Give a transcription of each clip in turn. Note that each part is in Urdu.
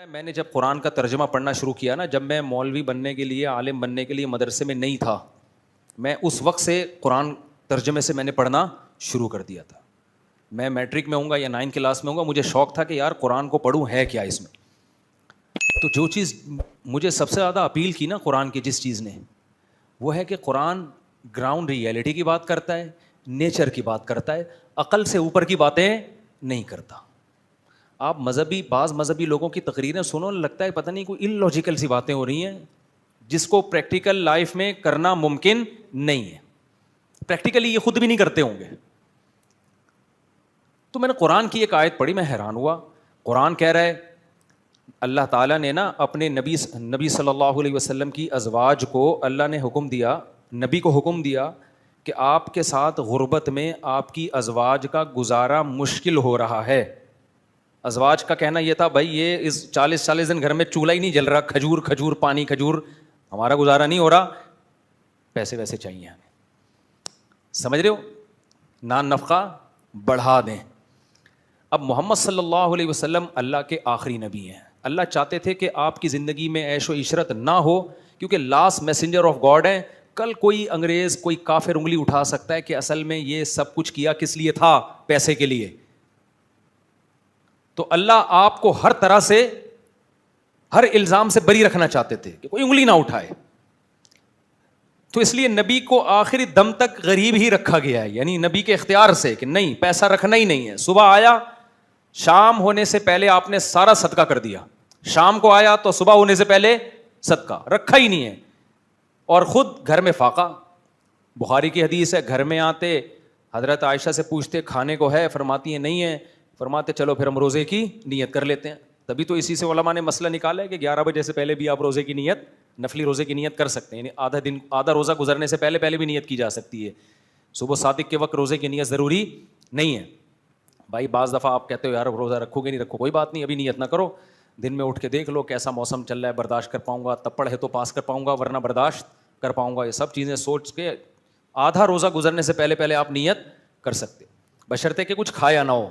میں نے جب قرآن کا ترجمہ پڑھنا شروع کیا نا، جب میں مولوی بننے کے لیے، عالم بننے کے لیے مدرسے میں نہیں تھا، میں اس وقت سے قرآن ترجمے سے میں نے پڑھنا شروع کر دیا تھا. میں میٹرک میں ہوں گا یا 9 کلاس میں ہوں گا، مجھے شوق تھا کہ یار قرآن کو پڑھوں، ہے کیا اس میں. تو جو چیز مجھے سب سے زیادہ اپیل کی نا قرآن کی، جس چیز نے، وہ ہے کہ قرآن گراؤنڈ ریئلٹی کی بات کرتا ہے، نیچر کی بات کرتا ہے، عقل سے اوپر کی باتیں نہیں کرتا. آپ بعض مذہبی لوگوں کی تقریریں سنو، لگتا ہے پتہ نہیں کوئی ان لاجیکل سی باتیں ہو رہی ہیں جس کو پریکٹیکل لائف میں کرنا ممکن نہیں ہے. پریکٹیکلی یہ خود بھی نہیں کرتے ہوں گے. تو میں نے قرآن کی ایک آیت پڑھی، میں حیران ہوا. قرآن کہہ رہا ہے، اللہ تعالیٰ نے نا اپنے نبی صلی اللہ علیہ وسلم کی ازواج کو اللہ نے حکم دیا، نبی کو حکم دیا کہ آپ کے ساتھ غربت میں آپ کی ازواج کا گزارا مشکل ہو رہا ہے. ازواج کا کہنا یہ تھا، بھائی یہ اس 40 دن گھر میں چولہا ہی نہیں جل رہا، کھجور پانی کھجور، ہمارا گزارا نہیں ہو رہا، پیسے ویسے چاہیے ہمیں. سمجھ رہے ہو؟ نان نفقہ بڑھا دیں. اب محمد صلی اللہ علیہ وسلم اللہ کے آخری نبی ہیں. اللہ چاہتے تھے کہ آپ کی زندگی میں عیش و عشرت نہ ہو، کیونکہ لاسٹ میسنجر آف گاڈ ہیں. کل کوئی انگریز، کوئی کافر انگلی اٹھا سکتا ہے کہ اصل میں یہ سب کچھ کیا کس لیے تھا؟ پیسے کے لیے. تو اللہ آپ کو ہر طرح سے، ہر الزام سے بری رکھنا چاہتے تھے کہ کوئی انگلی نہ اٹھائے. تو اس لیے نبی کو آخری دم تک غریب ہی رکھا گیا ہے، یعنی نبی کے اختیار سے کہ نہیں، پیسہ رکھنا ہی نہیں ہے. صبح آیا، شام ہونے سے پہلے آپ نے سارا صدقہ کر دیا. شام کو آیا تو صبح ہونے سے پہلے صدقہ رکھا ہی نہیں ہے. اور خود گھر میں فاقہ. بخاری کی حدیث ہے، گھر میں آتے حضرت عائشہ سے پوچھتے کھانے کو ہے، فرماتی ہیں نہیں ہے. فرماتے چلو پھر ہم روزے کی نیت کر لیتے ہیں. تبھی تو اسی سے علماء نے مسئلہ نکالا ہے کہ 11 بجے سے پہلے بھی آپ روزے کی نیت، نفلی روزے کی نیت کر سکتے ہیں. یعنی آدھا روزہ گزرنے سے پہلے بھی نیت کی جا سکتی ہے. صبح صادق کے وقت روزے کی نیت ضروری نہیں ہے. بھائی بعض دفعہ آپ کہتے ہو یار روزہ رکھو گے نہیں رکھو، کوئی بات نہیں، ابھی نیت نہ کرو. دن میں اٹھ کے دیکھ لو کیسا موسم چل رہا ہے، برداشت کر پاؤں گا، تپڑ ہے تو پاس کر پاؤں گا ورنہ برداشت کر پاؤں گا. یہ سب چیزیں سوچ کے آدھا روزہ گزرنے سے پہلے آپ نیت کر سکتے، بشرطے کہ کچھ کھایا نہ ہو.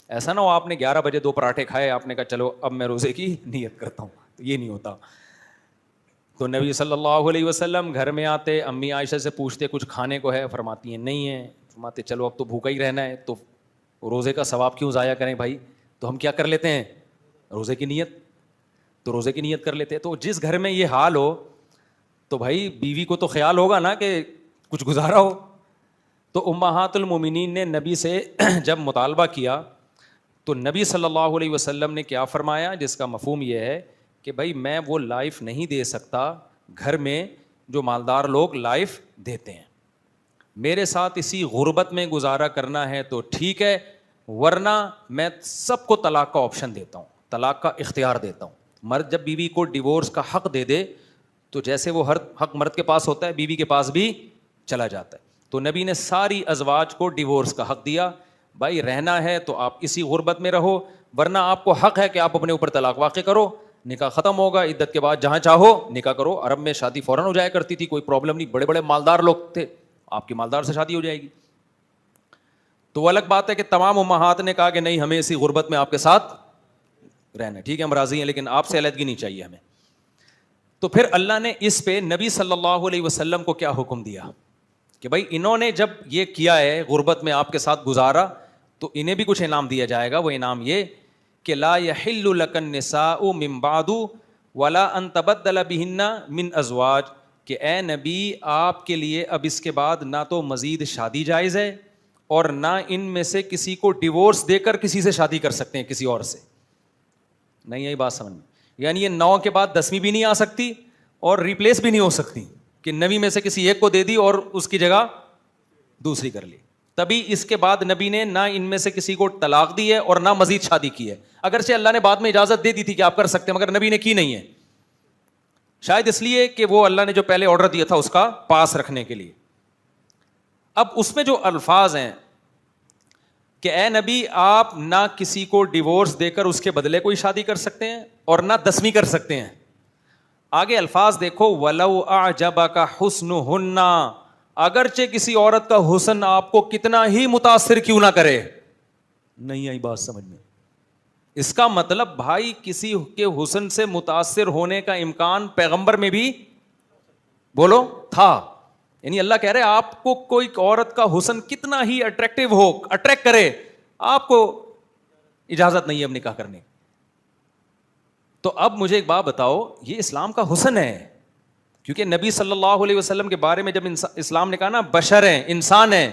ایسا نہ ہو آپ نے 11 بجے 2 پراٹھے کھائے، آپ نے کہا چلو اب میں روزے کی نیت کرتا ہوں. یہ نہیں ہوتا. تو نبی صلی اللہ علیہ وسلم گھر میں آتے، امی عائشہ سے پوچھتے کچھ کھانے کو ہے، فرماتی ہیں نہیں ہے. فرماتے چلو اب تو بھوکا ہی رہنا ہے، تو روزے کا ثواب کیوں ضائع کریں بھائی. تو ہم کیا کر لیتے ہیں؟ روزے کی نیت. تو روزے کی نیت کر لیتے ہیں. تو جس گھر میں یہ حال ہو تو بھائی بیوی کو تو خیال ہوگا نا کہ کچھ گزارا ہو. تو امہات المومنین نے نبی سے جب مطالبہ کیا تو نبی صلی اللہ علیہ وسلم نے کیا فرمایا، جس کا مفہوم یہ ہے کہ بھائی میں وہ لائف نہیں دے سکتا گھر میں جو مالدار لوگ لائف دیتے ہیں. میرے ساتھ اسی غربت میں گزارا کرنا ہے تو ٹھیک ہے، ورنہ میں سب کو طلاق کا آپشن دیتا ہوں، طلاق کا اختیار دیتا ہوں. مرد جب بیوی کو ڈیورس کا حق دے دے تو جیسے وہ ہر حق مرد کے پاس ہوتا ہے، بیوی کے پاس بھی چلا جاتا ہے. تو نبی نے ساری ازواج کو ڈیورس کا حق دیا. بھائی رہنا ہے تو آپ اسی غربت میں رہو، ورنہ آپ کو حق ہے کہ آپ اپنے اوپر طلاق واقع کرو. نکاح ختم ہوگا، عدت کے بعد جہاں چاہو نکاح کرو. عرب میں شادی فوراً ہو جایا کرتی تھی، کوئی پرابلم نہیں. بڑے بڑے مالدار لوگ تھے، آپ کی مالدار سے شادی ہو جائے گی. تو وہ الگ بات ہے کہ تمام امہات نے کہا کہ نہیں، ہمیں اسی غربت میں آپ کے ساتھ رہنا. ٹھیک ہے ہم راضی ہیں، لیکن آپ سے علیحدگی نہیں چاہیے ہمیں. تو پھر اللہ نے اس پہ نبی صلی اللہ علیہ وسلم کو کیا حکم دیا کہ بھائی انہوں نے جب یہ کیا ہے، غربت میں آپ کے ساتھ گزارا، تو انہیں بھی کچھ انعام دیا جائے گا. وہ انعام یہ کہ لا یحل لک النساء من بعد ولا ان تبدل بہن من ازواج، کہ اے نبی آپ کے لیے اب اس کے بعد نہ تو مزید شادی جائز ہے اور نہ ان میں سے کسی کو ڈیورس دے کر کسی سے شادی کر سکتے ہیں کسی اور سے. نہیں یہی بات سمجھ میں، یعنی یہ 9 کے بعد 10ویں بھی نہیں آ سکتی اور ریپلیس بھی نہیں ہو سکتی کہ 9 میں سے کسی ایک کو دے دی اور اس کی جگہ دوسری کر لی. تبھی اس کے بعد نبی نے نہ ان میں سے کسی کو طلاق دی ہے اور نہ مزید شادی کی ہے. اگرچہ اللہ نے بعد میں اجازت دے دی تھی کہ آپ کر سکتے ہیں، مگر نبی نے کی نہیں ہے. شاید اس لیے کہ وہ اللہ نے جو پہلے آرڈر دیا تھا اس کا پاس رکھنے کے لیے. اب اس میں جو الفاظ ہیں کہ اے نبی آپ نہ کسی کو ڈیورس دے کر اس کے بدلے کوئی شادی کر سکتے ہیں اور نہ 10ویں کر سکتے ہیں. آگے الفاظ دیکھو، وَلَوْ أَعْجَبَكَ حُسْنُهُنَّ، اگرچہ کسی عورت کا حسن آپ کو کتنا ہی متاثر کیوں نہ کرے. نہیں آئی بات سمجھ میں؟ اس کا مطلب بھائی کسی کے حسن سے متاثر ہونے کا امکان پیغمبر میں بھی بولو تھا. یعنی اللہ کہہ رہے آپ کو کوئی عورت کا حسن کتنا ہی اٹریکٹیو ہو, اٹریکٹ کرے, آپ کو اجازت نہیں ہے اب نکاح کرنے. تو اب مجھے ایک بات بتاؤ, یہ اسلام کا حسن ہے, کیونکہ نبی صلی اللہ علیہ وسلم کے بارے میں جب اسلام نے کہا نا بشر ہیں, انسان ہیں,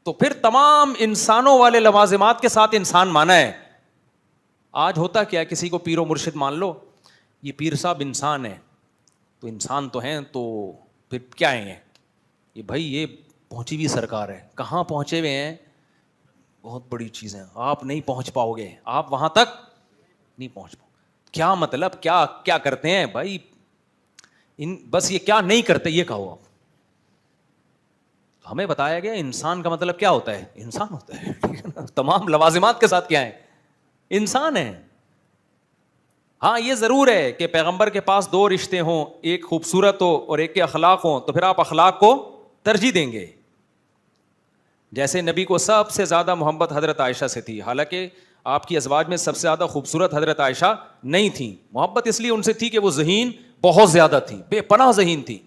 تو پھر تمام انسانوں والے لوازمات کے ساتھ انسان مانا ہے. آج ہوتا کیا, کسی کو پیر و مرشد مان لو, یہ پیر صاحب انسان ہے, تو انسان تو ہیں, تو پھر کیا ہیں یہ بھائی, یہ پہنچی ہوئی سرکار ہے. کہاں پہنچے ہوئے ہیں, بہت بڑی چیزیں, آپ نہیں پہنچ پاؤ گے, آپ وہاں تک نہیں پہنچ پاؤ. کیا مطلب, کیا کیا کرتے ہیں بھائی, بس یہ کیا نہیں کرتے یہ کہو آپ. ہمیں بتایا گیا انسان کا مطلب کیا ہوتا ہے, انسان ہوتا ہے, ٹھیک ہے نا, تمام لوازمات کے ساتھ کیا ہے, انسان ہے. ہاں یہ ضرور ہے کہ پیغمبر کے پاس دو رشتے ہوں, ایک خوبصورت ہو اور ایک کے اخلاق ہوں, تو پھر آپ اخلاق کو ترجیح دیں گے. جیسے نبی کو سب سے زیادہ محبت حضرت عائشہ سے تھی, حالانکہ آپ کی ازواج میں سب سے زیادہ خوبصورت حضرت عائشہ نہیں تھیں. محبت اس لیے ان سے تھی کہ وہ ذہین بہت زیادہ تھی, بے پناہ ذہین تھی.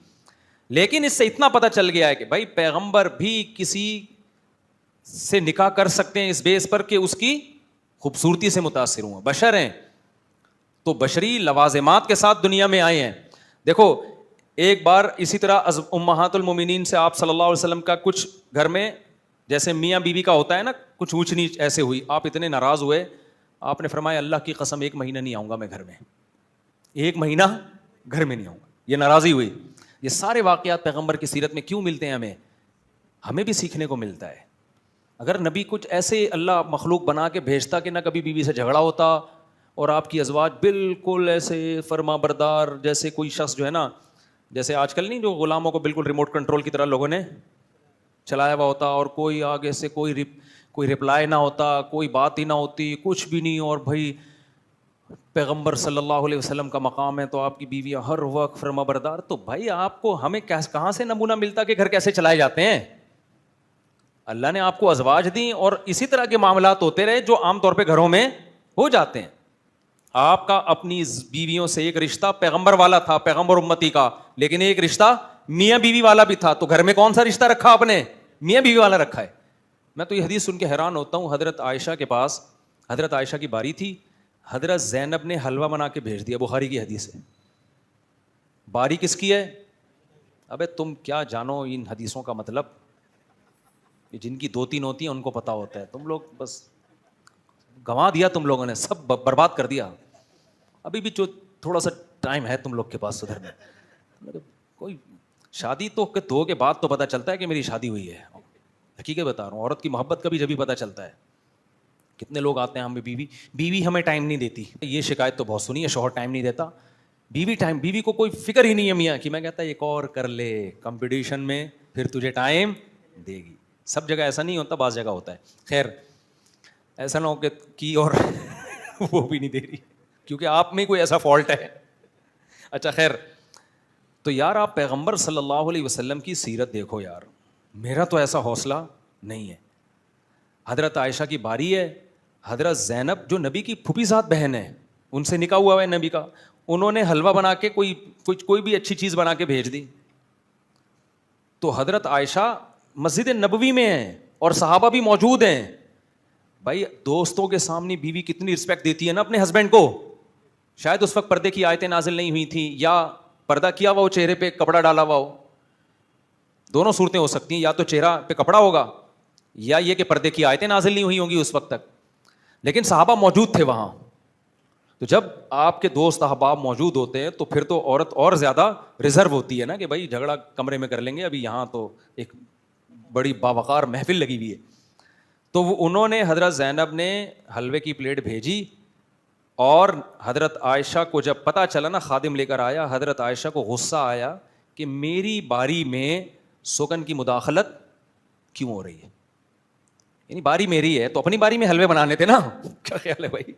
لیکن اس سے اتنا پتہ چل گیا ہے کہ بھائی پیغمبر بھی کسی سے نکاح کر سکتے ہیں اس بیس پر کہ اس کی خوبصورتی سے متاثر ہوں, بشر ہیں, تو بشری لوازمات کے ساتھ دنیا میں آئے ہیں. دیکھو ایک بار اسی طرح امہات المومنین سے آپ صلی اللہ علیہ وسلم کا کچھ گھر میں جیسے میاں بیوی کا ہوتا ہے نا, کچھ اونچ نیچ ایسے ہوئی, آپ اتنے ناراض ہوئے, آپ نے فرمایا اللہ کی قسم 1 مہینہ نہیں آؤں گا میں گھر میں, 1 مہینہ گھر میں نہیں آؤں گا. یہ ناراضی ہوئی. یہ سارے واقعات پیغمبر کی سیرت میں کیوں ملتے ہیں, ہمیں بھی سیکھنے کو ملتا ہے. اگر نبی کچھ ایسے اللہ مخلوق بنا کے بھیجتا کہ نہ کبھی بیوی سے جھگڑا ہوتا, اور آپ کی ازواج بالکل ایسے فرما بردار, جیسے کوئی شخص جو ہے نا, جیسے آج کل نہیں جو غلاموں کو بالکل ریموٹ کنٹرول کی طرح لوگوں نے چلایا ہوا ہوتا, اور کوئی آگے سے کوئی رپلائی نہ ہوتا, کوئی بات ہی نہ ہوتی, کچھ بھی نہیں, اور بھائی پیغمبر صلی اللہ علیہ وسلم کا مقام ہے تو آپ کی بیویاں ہر وقت فرما بردار. تو بھائی آپ کو ہمیں کہاں سے نمونہ ملتا کہ گھر کیسے چلائے جاتے ہیں. اللہ نے آپ کو ازواج دیں, اور اسی طرح کے معاملات ہوتے رہے جو عام طور پہ گھروں میں ہو جاتے ہیں. آپ کا اپنی بیویوں سے ایک رشتہ پیغمبر والا تھا, پیغمبر امتی کا, لیکن ایک رشتہ میاں بیوی والا بھی تھا. تو گھر میں کون سا رشتہ رکھا آپ نے, میاں بیوی والا رکھا ہے. میں تو یہ حدیث سن کے حیران ہوتا ہوں. حضرت عائشہ کے پاس, حضرت عائشہ کی باری تھی, حضرت زینب نے حلوہ بنا کے بھیج دیا, بخاری کی حدیث ہے. باری کس کی ہے, ابے تم کیا جانو ان حدیثوں کا مطلب, جن کی 2-3 ہوتی ہیں ان کو پتا ہوتا ہے, تم لوگ بس گنوا دیا, تم لوگوں نے سب برباد کر دیا. ابھی بھی جو تھوڑا سا ٹائم ہے تم لوگ کے پاس سدھرنے, کوئی شادی تو 2 کے بعد تو پتہ چلتا ہے کہ میری شادی ہوئی ہے. حقیقت بتا رہا ہوں, عورت کی محبت کا بھی جبھی پتہ چلتا ہے. کتنے لوگ آتے ہیں ہمیں بیوی ہمیں ٹائم نہیں دیتی, یہ شکایت تو بہت سنی ہے, شوہر ٹائم نہیں دیتا, بیوی کو کوئی فکر ہی نہیں ہے میاں کی. میں کہتا ہے ایک اور کر لے کمپٹیشن میں, پھر تجھے ٹائم دے گی. سب جگہ ایسا نہیں ہوتا, بعض جگہ ہوتا ہے. خیر ایسا نہ ہو کہ کی اور وہ بھی نہیں دے رہی, کیونکہ آپ میں کوئی ایسا فالٹ ہے. اچھا خیر, تو یار آپ پیغمبر صلی اللہ علیہ وسلم کی سیرت دیکھو یار, میرا تو ایسا حوصلہ نہیں ہے. حضرت عائشہ کی باری ہے, حضرت زینب جو نبی کی پھوپھی ذات بہن ہے, ان سے نکاح ہوا ہے نبی کا, انہوں نے حلوہ بنا کے کوئی بھی اچھی چیز بنا کے بھیج دی. تو حضرت عائشہ مسجد نبوی میں ہیں اور صحابہ بھی موجود ہیں. بھائی دوستوں کے سامنے بیوی کتنی رسپیکٹ دیتی ہے نا اپنے ہسبینڈ کو. شاید اس وقت پردے کی آیتیں نازل نہیں ہوئی تھیں, یا پردہ کیا ہوا ہو, چہرے پہ کپڑا ڈالا ہوا ہو. دونوں صورتیں ہو سکتی ہیں, یا تو چہرہ پہ کپڑا ہوگا, یا یہ کہ پردے کی آیتیں نازل نہیں ہوئی ہوں گی اس وقت تک. لیکن صحابہ موجود تھے وہاں. تو جب آپ کے دوست احباب موجود ہوتے ہیں تو پھر تو عورت اور زیادہ ریزرو ہوتی ہے نا, کہ بھائی جھگڑا کمرے میں کر لیں گے, ابھی یہاں تو ایک بڑی باوقار محفل لگی ہوئی ہے. تو انہوں نے, حضرت زینب نے حلوے کی پلیٹ بھیجی, اور حضرت عائشہ کو جب پتہ چلا نا, خادم لے کر آیا, حضرت عائشہ کو غصہ آیا کہ میری باری میں سوگن کی مداخلت کیوں ہو رہی ہے. یعنی باری میری ہے تو اپنی باری میں حلوے بنانے تھے نا, کیا خیال ہے بھائی,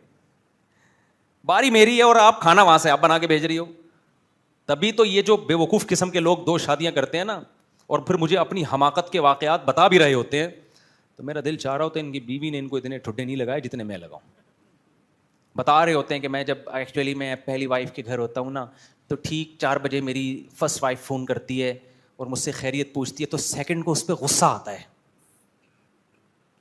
باری میری ہے اور آپ کھانا وہاں سے آپ بنا کے بھیج رہی ہو. تبھی تو یہ جو بے وقوف قسم کے لوگ 2 شادیاں کرتے ہیں نا, اور پھر مجھے اپنی حماقت کے واقعات بتا بھی رہے ہوتے ہیں, تو میرا دل چاہ رہا ہوتا ہے ان کی بیوی نے ان کو اتنے ٹھڈے نہیں لگائے جتنے میں لگاؤں. بتا رہے ہوتے ہیں کہ میں جب ایکچولی میں پہلی وائف کے گھر ہوتا ہوں نا تو ٹھیک 4 بجے میری فرسٹ وائف فون کرتی ہے اور مجھ سے خیریت پوچھتی ہے تو سیکنڈ کو اس پہ غصہ آتا ہے.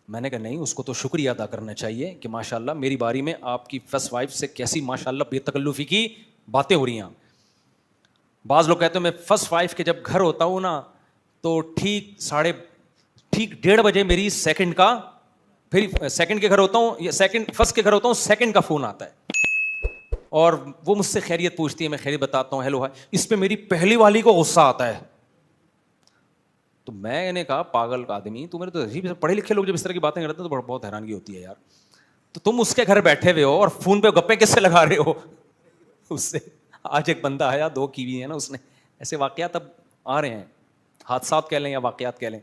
میں نے کہا نہیں, اس کو تو شکریہ ادا کرنا چاہیے کہ ماشاء اللہ میری باری میں آپ کی فرسٹ وائف سے کیسی ماشاء اللہ بے تکلفی کی باتیں ہو رہی ہیں. بعض لوگ کہتے ہیں میں فرسٹ وائف کے جب گھر ہوتا ہوں نا تو ٹھیک 1:30 بجے میری سیکنڈ کا, پھر سیکنڈ کے گھر ہوتا ہوں یا سیکنڈ فرسٹ کے گھر ہوتا ہوں, سیکنڈ کا فون آتا ہے اور وہ مجھ سے خیریت پوچھتی ہے, میں خیریت بتاتا ہوں, ہیلو ہائی. اس پہ میری پہلی والی کو غصہ آتا ہے. تو میں نے کہا پاگل آدمی, تو میرے تو عجیب پڑھے لکھے لوگ جب اس طرح کی باتیں کرتے ہیں تو بہت حیرانگی ہوتی ہے یار. تو تم اس کے گھر بیٹھے ہوئے ہو اور فون پہ گپیں کس سے لگا رہے ہو اس سے. آج ایک بندہ آیا 2 کیوی ہیں نا, اس نے ایسے واقعات اب آ رہے ہیں, حادثات کہہ لیں یا واقعات کہہ لیں,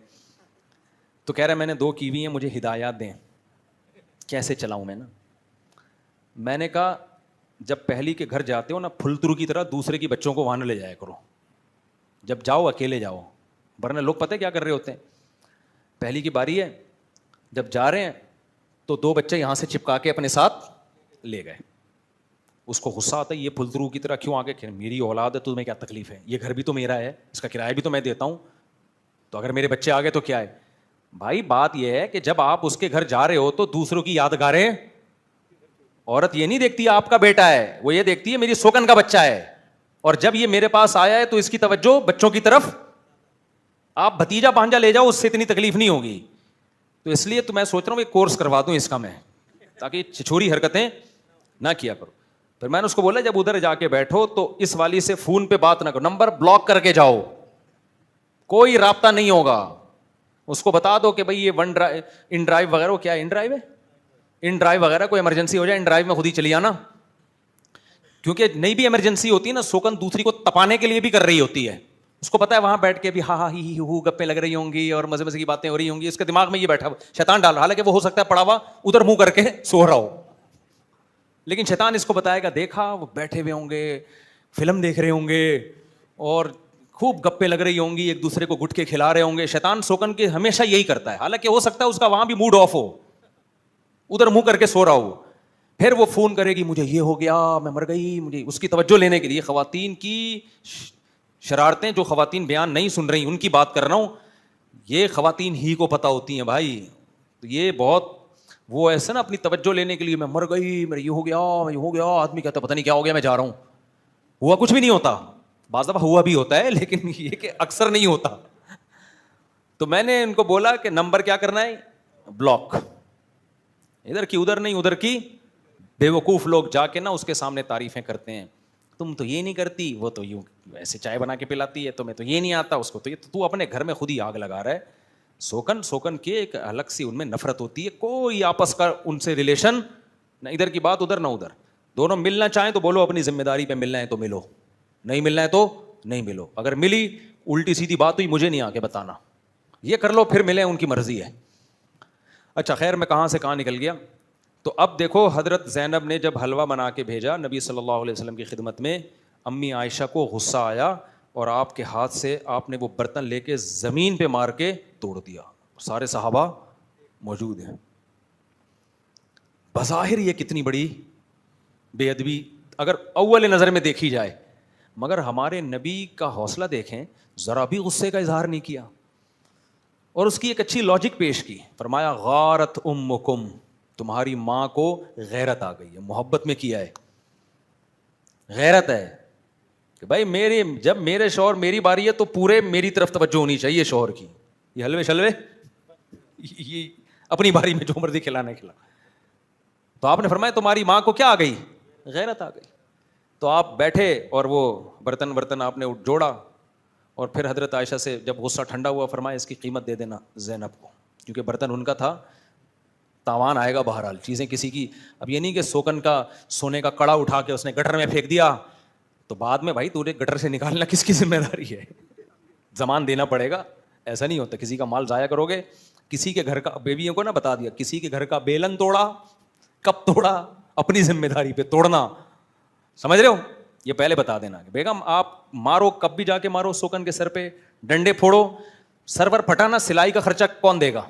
تو کہہ رہے ہیں میں نے 2 کیوی ہیں, مجھے ہدایات دیں کیسے چلاؤں میں نا. میں نے کہا جب پہلی کے گھر جاتے ہو نا پھلترو کی طرح دوسرے کی بچوں کو وہاں نہ لے جایا کرو, جب جاؤ اکیلے جاؤ, ورنہ لوگ پتہ کیا کر رہے ہوتے ہیں, پہلی کی باری ہے جب جا رہے ہیں تو 2 بچے یہاں سے چپکا کے اپنے ساتھ لے گئے. اس کو غصہ آتا ہے یہ پھلترو کی طرح کیوں آ کے, میری اولاد ہے تو تمہیں کیا تکلیف ہے, یہ گھر بھی تو میرا ہے, اس کا کرایہ بھی تو میں دیتا ہوں, تو اگر میرے بچے آ گئے تو کیا ہے. بھائی بات یہ ہے کہ جب آپ اس کے گھر جا رہے ہو تو دوسروں کی یادگاریں, عورت یہ نہیں دیکھتی آپ کا بیٹا ہے, وہ یہ دیکھتی ہے میری سوکن کا بچہ ہے, اور جب یہ میرے پاس آیا ہے تو اس کی توجہ بچوں کی طرف. آپ بھتیجا بھانجا لے جاؤ, اس سے اتنی تکلیف نہیں ہوگی. تو اس لیے تو میں سوچ رہا ہوں کہ کورس کروا دوں اس کا میں, تاکہ چھچوری حرکتیں نہ کیا کرو. پھر میں نے اس کو بولا جب ادھر جا کے بیٹھو تو اس والی سے فون پہ بات نہ کرو, نمبر بلاک کر کے جاؤ, کوئی رابطہ نہیں ہوگا. اس کو بتا دو کہ بھائی یہ ان ڈرائیو وغیرہ, وہ کیا ان ڈرائیو ہے, ان ڈرائیو وغیرہ, کوئی ایمرجنسی ہو جائے ان ڈرائیو میں خود ہی چلی آنا, کیونکہ نہیں بھی ایمرجنسی ہوتی ہے نا, سوکن دوسری کو تپانے کے لیے بھی کر رہی ہوتی ہے. اس کو پتا ہے وہاں بیٹھ کے بھی ہاں ہاں ہی ہو گپیں لگ رہی ہوں گی اور مزے مزے کی باتیں ہو رہی ہوں گی, اس کے دماغ میں یہ بیٹھا شیطان ڈال رہا, حالانکہ وہ ہو سکتا ہے پڑا ہوا ادھر منہ کر کے سو رہا ہو, لیکن شیطان اس کو بتائے گا دیکھا وہ بیٹھے ہوئے ہوں گے, فلم دیکھ رہے ہوں گے اور خوب گپیں لگ رہی ہوں گی, ایک دوسرے کو گٹکے کھلا رہے ہوں گے. شیطان سوکن کے ہمیشہ یہی کرتا ہے, حالانکہ ہو سکتا ہے اس کا وہاں بھی موڈ آف ہو, ادھر منہ کر کے سو رہا ہو. پھر وہ فون کرے گی مجھے یہ ہو گیا, میں مر گئی, مجھے اس کی توجہ لینے کے لیے. خواتین کی شرارتیں جو خواتین بیان نہیں سن رہی ان کی بات کر رہا ہوں, یہ خواتین ہی کو پتہ ہوتی ہیں بھائی. یہ بہت وہ ایسے نا اپنی توجہ لینے کے لیے میں مر گئی, میرا یہ ہو گیا, میں یہ ہو گیا, آدمی کہتا پتہ نہیں کیا ہو گیا, میں جا رہا ہوں. ہوا کچھ بھی نہیں ہوتا, بعض دفعہ ہوا بھی ہوتا ہے لیکن یہ کہ اکثر نہیں ہوتا. تو میں نے ان کو بولا کہ نمبر کیا کرنا ہے, بلاک, ادھر کی ادھر نہیں, ادھر کی. بیوقوف لوگ جا کے نا اس کے سامنے تعریفیں کرتے ہیں, تم تو یہ نہیں کرتی, وہ تو یوں ایسے چائے بنا کے پلاتی ہے, تمہیں تو یہ نہیں آتا, اس کو تو یہ, تو اپنے گھر میں خود ہی آگ لگا رہا ہے. سوکن کے ایک الگ سی ان میں نفرت ہوتی ہے, کوئی آپس کا ان سے ریلیشن نہ, ادھر کی بات ادھر نہ ادھر. دونوں ملنا چاہیں تو بولو اپنی ذمہ داری پہ ملنا ہے تو ملو, نہیں ملنا ہے تو نہیں ملو. اگر ملی الٹی سیدھی بات ہوئی مجھے نہیں آ کے بتانا, یہ کر لو پھر ملیں, ان کی مرضی ہے. اچھا خیر میں کہاں سے کہاں نکل گیا. تو اب دیکھو حضرت زینب نے جب حلوہ بنا کے بھیجا نبی صلی اللہ علیہ وسلم کی خدمت میں, امی عائشہ کو غصہ آیا اور آپ کے ہاتھ سے آپ نے وہ برتن لے کے زمین پہ مار کے توڑ دیا. سارے صحابہ موجود ہیں. بظاہر یہ کتنی بڑی بے ادبی اگر اول نظر میں دیکھی جائے, مگر ہمارے نبی کا حوصلہ دیکھیں, ذرا بھی غصے کا اظہار نہیں کیا اور اس کی ایک اچھی لاجک پیش کی. فرمایا غارت امکم, تمہاری ماں کو غیرت آ گئی ہے, محبت میں کیا ہے, غیرت ہے کہ بھائی جب میرے شوہر میری باری ہے تو پورے میری طرف توجہ ہونی چاہیے شوہر کی. یہ حلوے شلوے یہ اپنی باری میں جو مرضی کھلانا کھلا. تو آپ نے فرمایا تمہاری ماں کو کیا آ گئی, غیرت آ گئی. تو آپ بیٹھے اور وہ برتن آپ نے جوڑا, اور پھر حضرت عائشہ سے جب غصہ ٹھنڈا ہوا فرمایا اس کی قیمت دے دینا زینب کو, کیونکہ برتن ان کا تھا, تاوان آئے گا بہرحال. چیزیں کسی کی, اب یہ نہیں کہ سوکن کا سونے کا کڑا اٹھا کے اس نے گٹر میں پھینک دیا تو بعد میں بھائی تجھے گٹر سے نکالنا کس کی ذمہ داری ہے, زمان دینا پڑے گا. ایسا نہیں ہوتا, کسی کا مال ضائع کرو گے. کسی کے گھر کا, بیویوں کو نا بتا دیا, کسی کے گھر کا بیلن توڑا, کب توڑا, اپنی ذمہ داری پہ توڑنا, سمجھ رہے ہو, یہ پہلے بتا دینا کہ بیگم آپ مارو, کب بھی جا کے مارو, سوکن کے سر پہ ڈنڈے پھوڑو, سرور پھٹانا سلائی کا خرچہ کون دے گا,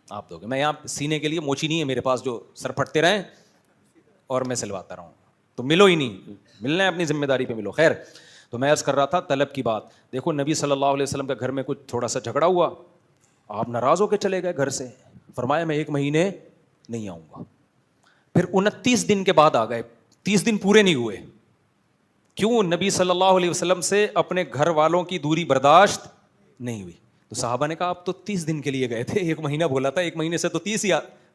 آپ دو گے. میں یہاں سینے کے لیے موچی نہیں ہے میرے پاس جو سر پھٹتے رہیں, اور میں سلواتا رہوں. تو ملو ہی نہیں, ملنا ہے اپنی ذمہ داری پہ ملو. خیر, تو میں عرض کر رہا تھا طلب کی بات. دیکھو نبی صلی اللہ علیہ وسلم کا گھر میں کچھ تھوڑا سا جھگڑا ہوا, آپ ناراض ہو کے چلے گئے گھر سے, فرمایا میں 1 مہینے نہیں آؤں گا. پھر 29 دن کے بعد آ گئے, 30 دن پورے نہیں ہوئے. کیوں؟ نبی صلی اللہ علیہ وسلم سے اپنے گھر والوں کی دوری برداشت نہیں ہوئی. تو صحابہ نے کہا آپ تو 30 دن کے لیے گئے تھے, 1 مہینہ بولا تھا, 1 مہینے سے تو 30 ہی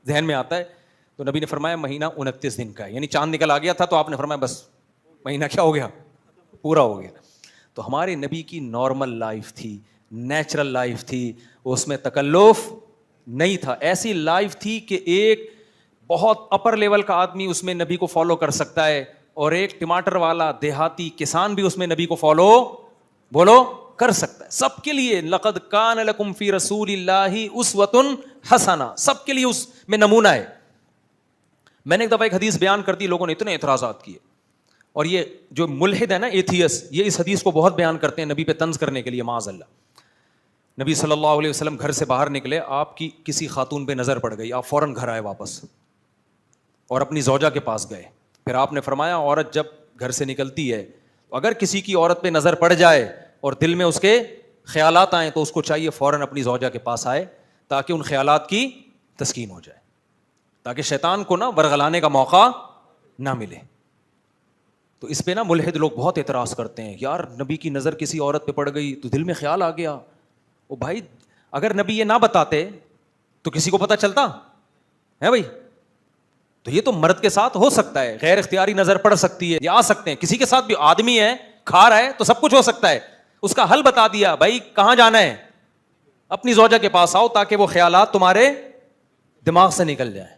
ذہن میں آتا ہے. تو نبی نے فرمایا مہینہ 29 دن کا ہے, یعنی چاند نکل آ گیا تھا, تو آپ نے فرمایا بس مہینہ کیا ہو گیا, پورا ہو گیا. تو ہمارے نبی کی نارمل لائف تھی, نیچرل لائف تھی, اس میں تکلف نہیں تھا. ایسی لائف تھی کہ ایک بہت اپر لیول کا آدمی اس میں نبی کو فالو کر سکتا ہے, اور ایک ٹماٹر والا دیہاتی کسان بھی اس میں نبی کو فالو بولو کر سکتا ہے. سب کے لیے لقد کان لکم فی رسول اللہ اسوۃ حسنہ, سب کے لیے اس میں نمونہ ہے. میں نے ایک دفعہ ایک حدیث بیان کر دی, لوگوں نے اتنے اعتراضات کیے, اور یہ جو ملحد ہے نا, ایتھیس, یہ اس حدیث کو بہت بیان کرتے ہیں نبی پہ طنز کرنے کے لیے. معاذ اللہ, نبی صلی اللہ علیہ وسلم گھر سے باہر نکلے, آپ کی کسی خاتون پہ نظر پڑ گئی, آپ فوراً گھر آئے واپس اور اپنی زوجہ کے پاس گئے. پھر آپ نے فرمایا عورت جب گھر سے نکلتی ہے, اگر کسی کی عورت پہ نظر پڑ جائے اور دل میں اس کے خیالات آئیں, تو اس کو چاہیے فوراً اپنی زوجہ کے پاس آئے, تاکہ ان خیالات کی تسکین ہو جائے, تاکہ شیطان کو نا ورغلانے کا موقع نہ ملے. تو اس پہ نا ملحد لوگ بہت اعتراض کرتے ہیں, یار نبی کی نظر کسی عورت پہ پڑ گئی تو دل میں خیال آ گیا. او بھائی, اگر نبی یہ نہ بتاتے تو کسی کو پتہ چلتا ہے بھائی؟ تو یہ تو مرد کے ساتھ ہو سکتا ہے, غیر اختیاری نظر پڑ سکتی ہے, یا آ سکتے ہیں. کسی کے ساتھ بھی, آدمی ہے کھا رہا ہے تو سب کچھ ہو سکتا ہے. اس کا حل بتا دیا, بھائی کہاں جانا ہے, اپنی زوجہ کے پاس آؤ, تاکہ وہ خیالات تمہارے دماغ سے نکل جائیں.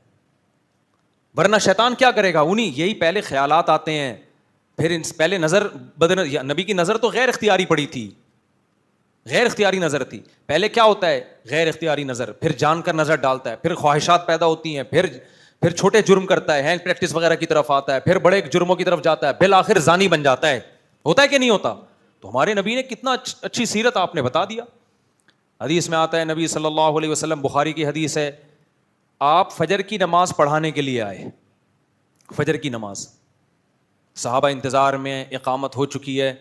ورنہ شیطان کیا کرے گا, انہیں یہی پہلے خیالات آتے ہیں, پھر پہلے نظر نبی کی نظر تو غیر اختیاری پڑی تھی, غیر اختیاری نظر تھی. پہلے کیا ہوتا ہے, غیر اختیاری نظر, پھر جان کر نظر ڈالتا ہے, پھر خواہشات پیدا ہوتی ہیں, پھر چھوٹے جرم کرتا ہے, ہینڈ پریکٹس وغیرہ کی طرف آتا ہے, پھر بڑے جرموں کی طرف جاتا ہے, بالآخر زانی بن جاتا ہے. ہوتا ہے کہ نہیں ہوتا؟ تو ہمارے نبی نے کتنا اچھی سیرت آپ نے بتا دیا. حدیث میں آتا ہے, نبی صلی اللہ علیہ وسلم, بخاری کی حدیث ہے, آپ فجر کی نماز پڑھانے کے لیے آئے. فجر کی نماز, صحابہ انتظار میں, اقامت ہو چکی ہے.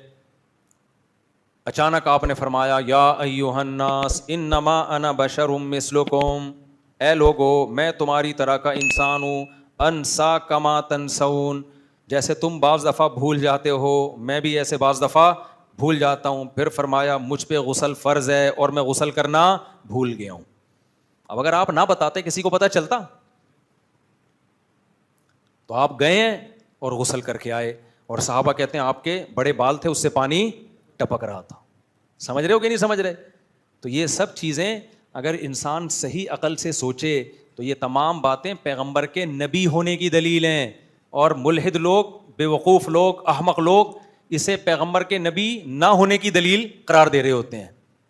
اچانک آپ نے فرمایا, یا ایھا الناس انما انا بشر مثلکم, اے لوگو میں تمہاری طرح کا انسان ہوں, انسا کما تنسون, جیسے تم بعض دفعہ بھول جاتے ہو میں بھی ایسے بعض دفعہ بھول جاتا ہوں. پھر فرمایا مجھ پہ غسل فرض ہے اور میں غسل کرنا بھول گیا ہوں. اب اگر آپ نہ بتاتے کسی کو پتہ چلتا؟ تو آپ گئے ہیں اور غسل کر کے آئے, اور صحابہ کہتے ہیں آپ کے بڑے بال تھے, اس سے پانی ٹپک رہا تھا. سمجھ رہے ہو کہ نہیں سمجھ رہے؟ تو یہ سب چیزیں اگر انسان صحیح عقل سے سوچے تو یہ تمام باتیں پیغمبر کے نبی ہونے کی دلیل ہیں. اور ملحد لوگ, بے وقوف لوگ, احمق لوگ اسے پیغمبر کے نبی نہ ہونے کی دلیل قرار دے رہے ہوتے ہیں.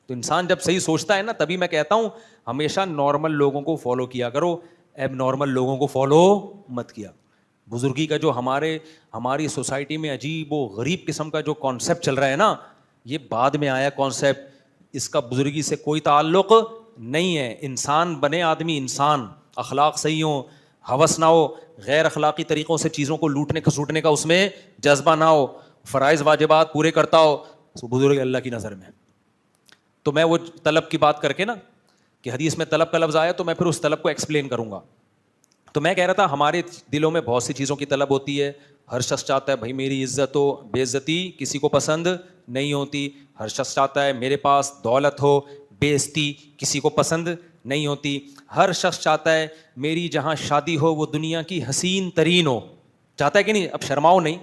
تو انسان جب صحیح سوچتا ہے نا, تبھی میں کہتا ہوں ہمیشہ نارمل لوگوں کو فالو کیا کرو, ایب نارمل لوگوں کو فالو مت کیا. بزرگی کا جو ہماری سوسائٹی میں عجیب و غریب قسم کا جو کانسیپٹ چل رہا ہے نا, یہ بعد میں آیا کانسیپٹ, اس کا بزرگی سے کوئی تعلق نہیں ہے. انسان بنے آدمی, انسان اخلاق صحیح ہو, ہوس نہ ہو, غیر اخلاقی طریقوں سے چیزوں کو لوٹنے کھسوٹنے کا اس میں جذبہ نہ ہو, فرائض واجبات پورے کرتا ہو, بزرگ اللہ کی نظر میں. تو میں وہ طلب کی بات کر کے نا, کہ حدیث میں طلب کا لفظ آیا, تو میں پھر اس طلب کو ایکسپلین کروں گا. تو میں کہہ رہا تھا ہمارے دلوں میں بہت سی چیزوں کی طلب ہوتی ہے. ہر شخص چاہتا ہے بھائی میری عزت ہو, بے عزتی کسی کو پسند نہیں ہوتی. ہر شخص چاہتا ہے میرے پاس دولت ہو, بے عزتی کسی کو پسند نہیں ہوتی. ہر شخص چاہتا ہے میری جہاں شادی ہو وہ دنیا کی حسین ترین ہو. چاہتا ہے کہ نہیں؟ اب شرماؤ نہیں,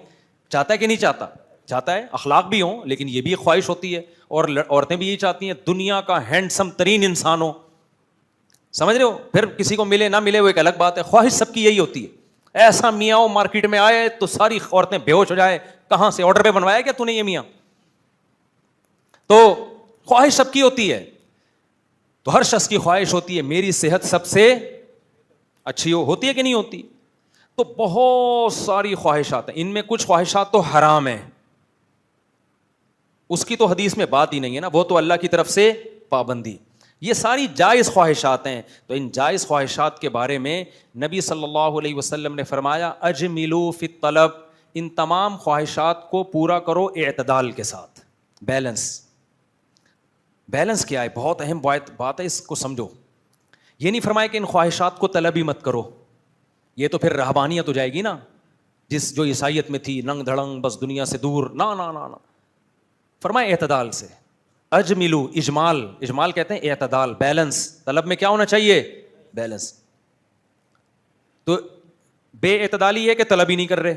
چاہتا ہے کہ نہیں چاہتا؟ چاہتا ہے. اخلاق بھی ہوں, لیکن یہ بھی خواہش ہوتی ہے. اور عورتیں بھی یہ چاہتی ہیں دنیا کا ہینڈسم ترین انسان ہو. سمجھ رہے ہو؟ پھر کسی کو ملے نہ ملے وہ ایک الگ بات ہے, خواہش سب کی یہی ہوتی ہے. ایسا میاں ہو مارکیٹ میں آئے تو ساری عورتیں بے ہوش ہو جائے, کہاں سے آرڈر پہ بنوایا کیا تو نے یہ میاں؟ تو خواہش سب کی ہوتی ہے. تو ہر شخص کی خواہش ہوتی ہے میری صحت سب سے اچھی ہو. ہوتی ہے کہ نہیں ہوتی؟ تو بہت ساری خواہشات ہیں, ان میں کچھ خواہشات تو حرام ہیں, اس کی تو حدیث میں بات ہی نہیں ہے نا, وہ تو اللہ کی طرف سے پابندی. یہ ساری جائز خواہشات ہیں. تو ان جائز خواہشات کے بارے میں نبی صلی اللہ علیہ وسلم نے فرمایا اجملوا فی الطلب, ان تمام خواہشات کو پورا کرو اعتدال کے ساتھ. بیلنس کیا ہے؟ بہت اہم بات ہے, اس کو سمجھو. یہ نہیں فرمایا کہ ان خواہشات کو طلب ہی مت کرو, یہ تو پھر رہبانیت ہو جائے گی نا, جس جو عیسائیت میں تھی, ننگ دھڑنگ بس دنیا سے دور. نہ فرمائے اعتدال سے. اجملو, اجمال کہتے ہیں اعتدال, بیلنس. طلب میں کیا ہونا چاہیے؟ بیلنس. تو بے اعتدالی ہے کہ طلب ہی نہیں کر رہے,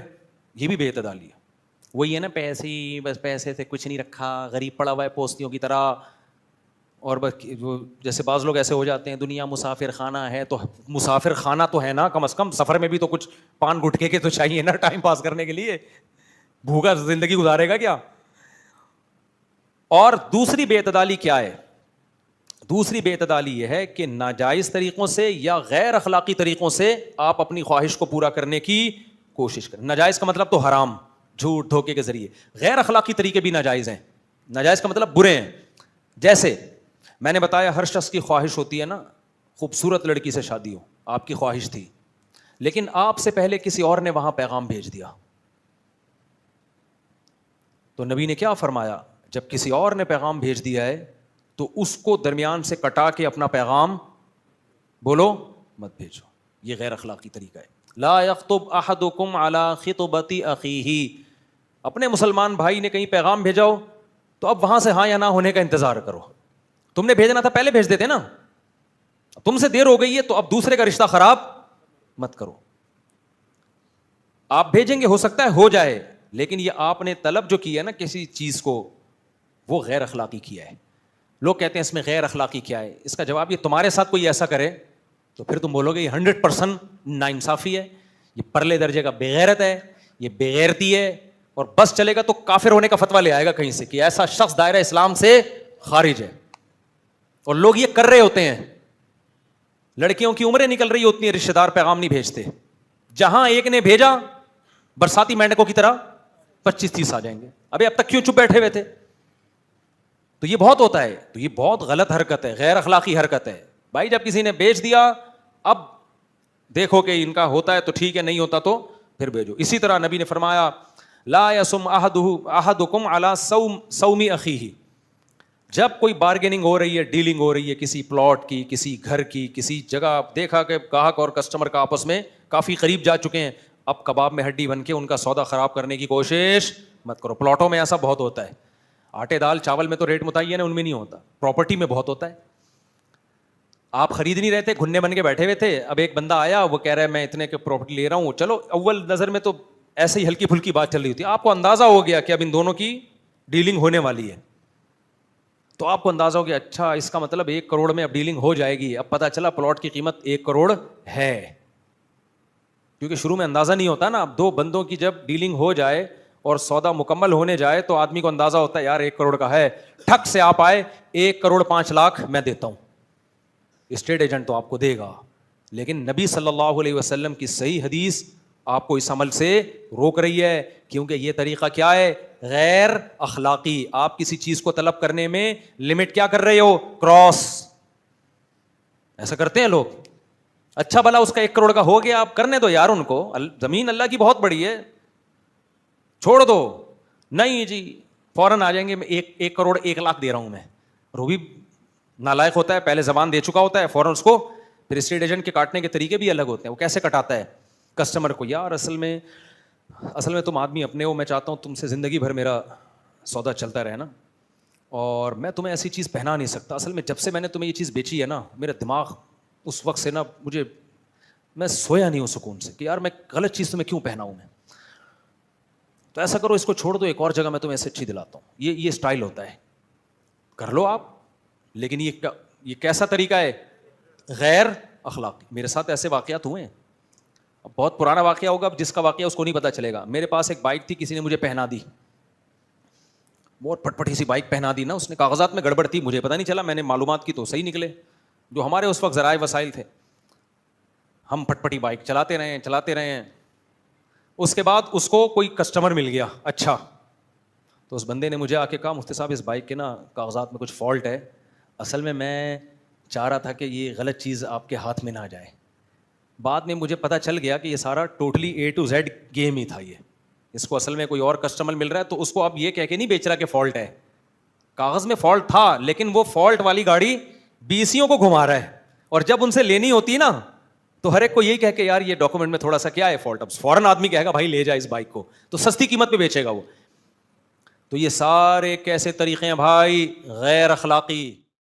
یہ بھی بے اعتدالی ہے. وہی ہے نا, پیسے ہی بس, پیسے سے کچھ نہیں رکھا, غریب پڑا ہوا ہے پوستیوں کی طرح. اور بس جیسے بعض لوگ ایسے ہو جاتے ہیں, دنیا مسافر خانہ ہے, تو مسافر خانہ تو ہے نا, کم از کم سفر میں بھی تو کچھ پان گٹکے کے تو چاہیے نا ٹائم پاس کرنے کے لیے, بھوکا زندگی گزارے گا کیا؟ اور دوسری بے اعتدالی کیا ہے؟ دوسری بے اعتدالی یہ ہے کہ ناجائز طریقوں سے یا غیر اخلاقی طریقوں سے آپ اپنی خواہش کو پورا کرنے کی کوشش کریں. ناجائز کا مطلب تو حرام, جھوٹ دھوکے کے ذریعے. غیر اخلاقی طریقے بھی ناجائز ہیں. ناجائز کا مطلب برے ہیں. جیسے میں نے بتایا, ہر شخص کی خواہش ہوتی ہے نا, خوبصورت لڑکی سے شادی ہو, آپ کی خواہش تھی, لیکن آپ سے پہلے کسی اور نے وہاں پیغام بھیج دیا. تو نبی نے کیا فرمایا؟ جب کسی اور نے پیغام بھیج دیا ہے تو اس کو درمیان سے کٹا کے اپنا پیغام بولو مت بھیجو. یہ غیر اخلاقی طریقہ ہے. لا یخطب احدکم علی خطبۃ اخیہ, اپنے مسلمان بھائی نے کہیں پیغام بھیجا ہو تو اب وہاں سے ہاں یا نہ ہونے کا انتظار کرو. تم نے بھیجنا تھا پہلے بھیج دیتے نا, تم سے دیر ہو گئی ہے تو اب دوسرے کا رشتہ خراب مت کرو. آپ بھیجیں گے, ہو سکتا ہے ہو جائے, لیکن یہ آپ نے طلب جو کی ہے نا کسی چیز کو, وہ غیر اخلاقی کیا ہے. لوگ کہتے ہیں اس میں غیر اخلاقی کیا ہے؟ اس کا جواب یہ, تمہارے ساتھ کوئی ایسا کرے تو پھر تم بولو گے یہ 100% ناانصافی ہے, یہ پرلے درجے کا بےغیرت ہے, یہ بےغیرتی ہے, اور بس چلے گا تو کافر ہونے کا فتویٰ لے آئے گا کہیں سے کہ ایسا شخص دائرہ اسلام سے خارج ہے. اور لوگ یہ کر رہے ہوتے ہیں. لڑکیوں کی عمریں نکل رہی ہوتی ہیں, رشتہ دار پیغام نہیں بھیجتے. جہاں ایک نے بھیجا, برساتی مینڈکوں کی طرح 25-30 آ جائیں گے. ابھی اب تک کیوں چپ بیٹھے ہوئے تھے؟ تو یہ بہت ہوتا ہے. تو یہ بہت غلط حرکت ہے, غیر اخلاقی حرکت ہے. بھائی جب کسی نے بھیج دیا, اب دیکھو کہ ان کا ہوتا ہے تو ٹھیک ہے, نہیں ہوتا تو پھر بھیجو. اسی طرح نبی نے فرمایا لا یصم احدکم علی صوم اخیہ, جب کوئی بارگیننگ ہو رہی ہے, ڈیلنگ ہو رہی ہے کسی پلاٹ کی, کسی گھر کی, کسی جگہ, دیکھا کہ گاہک اور کسٹمر کا آپس میں کافی قریب جا چکے ہیں, اب کباب میں ہڈی بن کے ان کا سودا خراب کرنے کی کوشش مت کرو. پلاٹوں میں ایسا بہت ہوتا ہے. آٹے دال چاول میں تو ریٹ متعین ہے, ان میں نہیں ہوتا. پراپرٹی میں بہت ہوتا ہے. آپ خرید نہیں رہے تھے, گھنے بن کے بیٹھے ہوئے تھے, اب ایک بندہ آیا, وہ کہہ رہا ہے میں اتنے کے پراپرٹی لے رہا ہوں. چلو اول نظر میں تو ایسے ہی ہلکی پھلکی بات چل رہی ہوتی ہے, آپ کو اندازہ ہو گیا کہ اب ان دونوں کی ڈیلنگ ہونے والی ہے. تو آپ کو اندازہ ہو گیا اچھا اس کا مطلب 1 کروڑ میں اب ڈیلنگ ہو جائے گی. اب پتہ چلا پلاٹ کی قیمت 1 کروڑ ہے, کیونکہ شروع میں اندازہ نہیں ہوتا نا. اب 2 بندوں کی جب ڈیلنگ ہو جائے اور سودا مکمل ہونے جائے تو آدمی کو اندازہ ہوتا ہے یار 1 کروڑ کا ہے. ٹھک سے آپ آئے 1 کروڑ 5 لاکھ میں دیتا ہوں, اسٹیٹ ایجنٹ تو آپ کو دے گا. لیکن نبی صلی اللہ علیہ وسلم کی صحیح حدیث آپ کو اس عمل سے روک رہی ہے, کیونکہ یہ طریقہ کیا ہے؟ غیر اخلاقی. آپ کسی چیز کو طلب کرنے میں لمٹ کیا کر رہے ہو؟ کراس. ایسا کرتے ہیں لوگ. اچھا بھلا اس کا 1 کروڑ کا ہو گیا, آپ کرنے دو یار ان کو, زمین اللہ کی بہت بڑی ہے, چھوڑ دو. نہیں جی فوراً آ جائیں گے, میں 1 کروڑ 1 لاکھ دے رہا ہوں میں. وہ بھی نالائق ہوتا ہے, پہلے زبان دے چکا ہوتا ہے, فوراً اس کو. پھر اسٹیٹ ایجنٹ کے کاٹنے کے طریقے بھی الگ ہوتے ہیں. وہ کیسے کٹاتا ہے کسٹمر کو؟ یار اصل میں تم آدمی اپنے ہو, میں چاہتا ہوں تم سے زندگی بھر میرا سودا چلتا رہے نا, اور میں تمہیں ایسی چیز پہنا نہیں سکتا. اصل میں جب سے میں نے تمہیں یہ چیز بیچی ہے نا, میرا دماغ اس وقت سے نا, میں سویا نہیں ہوں سکون سے کہ یار میں غلط چیز تمہیں کیوں پہناؤں میں. تو ایسا کرو, اس کو چھوڑ دو, ایک اور جگہ میں تمہیں ایسے اچھی دلاتا ہوں. یہ اسٹائل ہوتا ہے, کر لو آپ. لیکن یہ کیسا طریقہ ہے؟ غیر اخلاقی. میرے ساتھ ایسے واقعات ہوئے ہیں. اب بہت پرانا واقعہ ہوگا, اب جس کا واقعہ اس کو نہیں پتا چلے گا. میرے پاس ایک بائک تھی, کسی نے مجھے پہنا دی, بہت پٹپٹی سی بائک پہنا دی نا. اس نے کاغذات میں گڑبڑ تھی, مجھے پتا نہیں چلا, میں نے معلومات کی تو صحیح نکلے. جو ہمارے اس وقت ذرائع وسائل تھے, ہم پٹپٹی بائک چلاتے رہے. اس کے بعد اس کو کوئی کسٹمر مل گیا اچھا, تو اس بندے نے مجھے آ کے کہا مفتی صاحب اس بائک کے نا کاغذات میں کچھ فالٹ ہے, اصل میں چاہ رہا تھا کہ یہ غلط چیز آپ کے ہاتھ میں نہ جائے. بعد میں مجھے پتہ چل گیا کہ یہ سارا totally A to Z game ہی تھا. یہ اس کو اصل میں کوئی اور کسٹمر مل رہا ہے تو اس کو اب یہ کہہ کے نہیں بیچ رہا کہ فالٹ ہے. کاغذ میں فالٹ تھا لیکن وہ فالٹ والی گاڑی BCوں کو گھما رہا ہے, اور جب ان سے لینی ہوتی نا تو ہر ایک کو یہی کہہ کہ یار یہ ڈاکومنٹ میں تھوڑا سا کیا ہے فالٹ. اب فوراً آدمی کہے گا بھائی لے جا اس بائک کو, تو سستی قیمت پہ بیچے گا وہ. تو یہ سارے کیسے طریقے ہیں بھائی غیر اخلاقی.